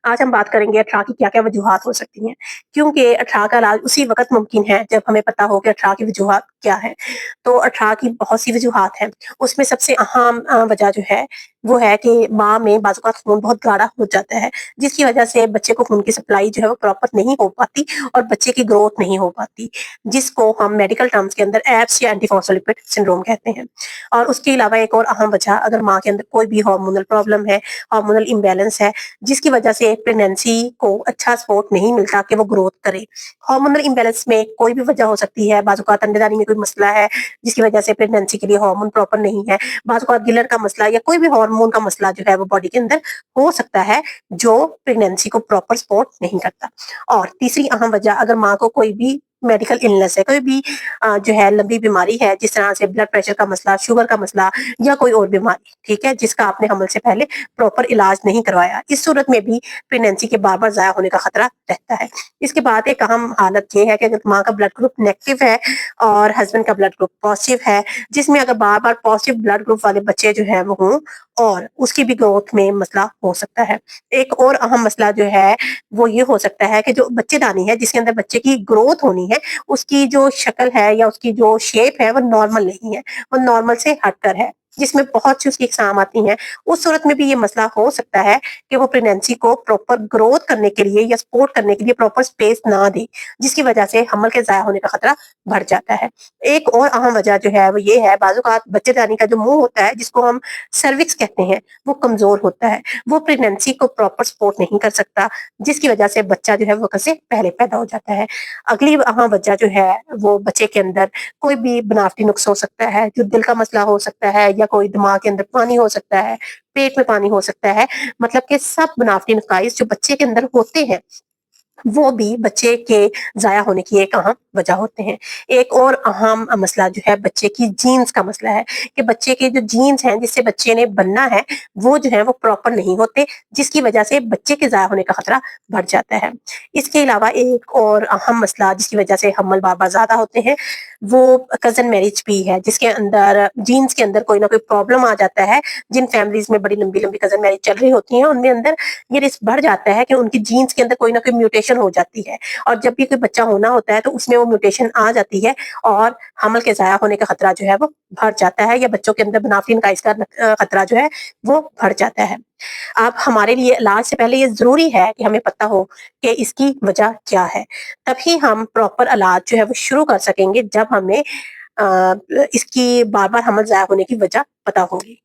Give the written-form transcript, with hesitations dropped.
आज हम बात करेंगे अठरा की क्या-क्या वजूहात हो सकती हैं, क्योंकि अठरा का इलाज उसी वक़्त मुमकिन है जब हमें पता हो कि अठरा की वजूहात क्या है। तो अठरा की बहुत सी वजूहात हैं, उसमें सबसे अहम वजह जो है, वो है कि माँ में बाज़-औक़ात खून बहुत गाढ़ा हो जाता है, जिसकी वजह से बच्चे को खून की सप्लाई जो है वो प्रॉपर नहीं हो पाती और बच्चे की ग्रोथ नहीं हो पाती, जिसको हम मेडिकल टर्म्स के अंदर एब्स या एंटी-फॉस्फोलिपिड सिंड्रोम कहते हैं। और उसके अलावा एक और अहम वजह, अगर माँ के अंदर कोई भी हार्मोनल प्रॉब्लम है, हार्मोनल इम्बैलेंस है, जिसकी वजह से प्रेगनेंसी को अच्छा सपोर्ट नहीं मिलता कि वो ग्रोथ करे। हार्मोनल इम्बैलेंस में कोई भी वजह हो सकती है, बाज़-औक़ात अंडेदानी में कोई मसला है, जिसकी वजह से प्रेगनेंसी के लिए हार्मोन प्रॉपर नहीं है, बाज़-औक़ात गिलर का मसला या कोई भी हार्मोन का मसला जो है वो बॉडी के अंदर हो सकता है, जो प्रेगनेंसी को प्रॉपर सपोर्ट नहीं करता। और तीसरी अहम वजह, अगर माँ को कोई भी मेडिकल इलनेस है, कोई भी जो है लंबी बीमारी है, जिस तरह से ब्लड प्रेशर का मसला, शुगर का मसला या कोई और बीमारी, ठीक है, जिसका आपने हमल से पहले प्रॉपर इलाज नहीं करवाया। इस सूरत में भी प्रेगनेंसी के बार-बार ज़ाया होने का खतरा रहता है। इसके बाद एक अहम हालत ये है कि अगर माँ का ब्लड ग्रुप नेगेटिव है और हस्बैंड का ब्लड ग्रुप पॉजिटिव है, जिसमें अगर बार-बार पॉजिटिव ब्लड ग्रुप वाले बच्चे जो हैं वो हों और उसकी भी ग्रोथ में मसला हो सकता है। एक और अहम मसला जो है, वो ये हो सकता है कि जो बच्चेदानी है, जिसके अंदर बच्चे की ग्रोथ होनी है, उसकी जो शक्ल है या उसकी जो शेप है वो नॉर्मल नहीं है, वो नॉर्मल से हटकर है, जिसमें बहुत सी उसकी अक़साम आती हैं। उस सूरत में भी ये मसला हो सकता है कि वो प्रेगनेंसी को प्रॉपर ग्रोथ करने के लिए या सपोर्ट करने के लिए प्रॉपर स्पेस ना दे, जिसकी वजह से हमल के ज़ाया होने का खतरा बढ़ जाता है। एक और अहम वजह जो है वो ये है, बाज़-औक़ात बच्चेदानी का जो मुँह होता है, जिसको हम सर्विक्स कहते हैं, वो कमज़ोर होता है, वो प्रेगनेंसी को प्रॉपर सपोर्ट नहीं कर सकता, जिसकी वजह से बच्चा जो है वो वक़्त से पहले पैदा हो जाता है। अगली अहम वजह जो है, वो बच्चे के अंदर कोई भी बनावटी नुक्स हो सकता है, जो दिल का मसला हो सकता है या कोई दिमाग के अंदर पानी हो सकता है, पेट में पानी हो सकता है, मतलब कि सब बनावटी नकाइस जो बच्चे के अंदर होते हैं, वो भी बच्चे के ज़ाया होने की एक अहम वजह होते हैं। एक और अहम मसला जो है बच्चे की जीन्स का मसला है, कि बच्चे के जो जीन्स हैं जिससे बच्चे ने बनना है, वो जो है वो प्रॉपर नहीं होते, जिसकी वजह से बच्चे के ज़ाया होने का खतरा बढ़ जाता है। इसके अलावा एक और अहम मसला जिसकी वजह से हमल बार-बार ज़्यादा होते हैं, वो कज़न मैरिज भी है, जिसके अंदर जीन्स के अंदर कोई ना कोई प्रॉब्लम आ जाता है। जिन फैमिलीज़ में बड़ी लंबी-लंबी कज़न मैरिज चल रही होती हैं, उनमें अंदर ये रिस्क बढ़ जाता है कि उनकी जीन्स के अंदर कोई ना कोई म्यूटेशन हो जाती है और जब भी कोई बच्चा होना होता है तो उसमें वो म्यूटेशन आ जाती है और हमल के ज़ाया होने का खतरा जो है वो बढ़ जाता है, या बच्चों के अंदर बनावटी नकाइस का खतरा जो है वो बढ़ जाता है। अब हमारे लिए इलाज से पहले ये ज़रूरी है कि हमें पता हो कि इसकी वजह क्या है, तभी हम प्रॉपर इलाज जो है वो शुरू कर सकेंगे, जब हमें इसकी बार-बार हमल ज़ाया होने की वजह पता होगी।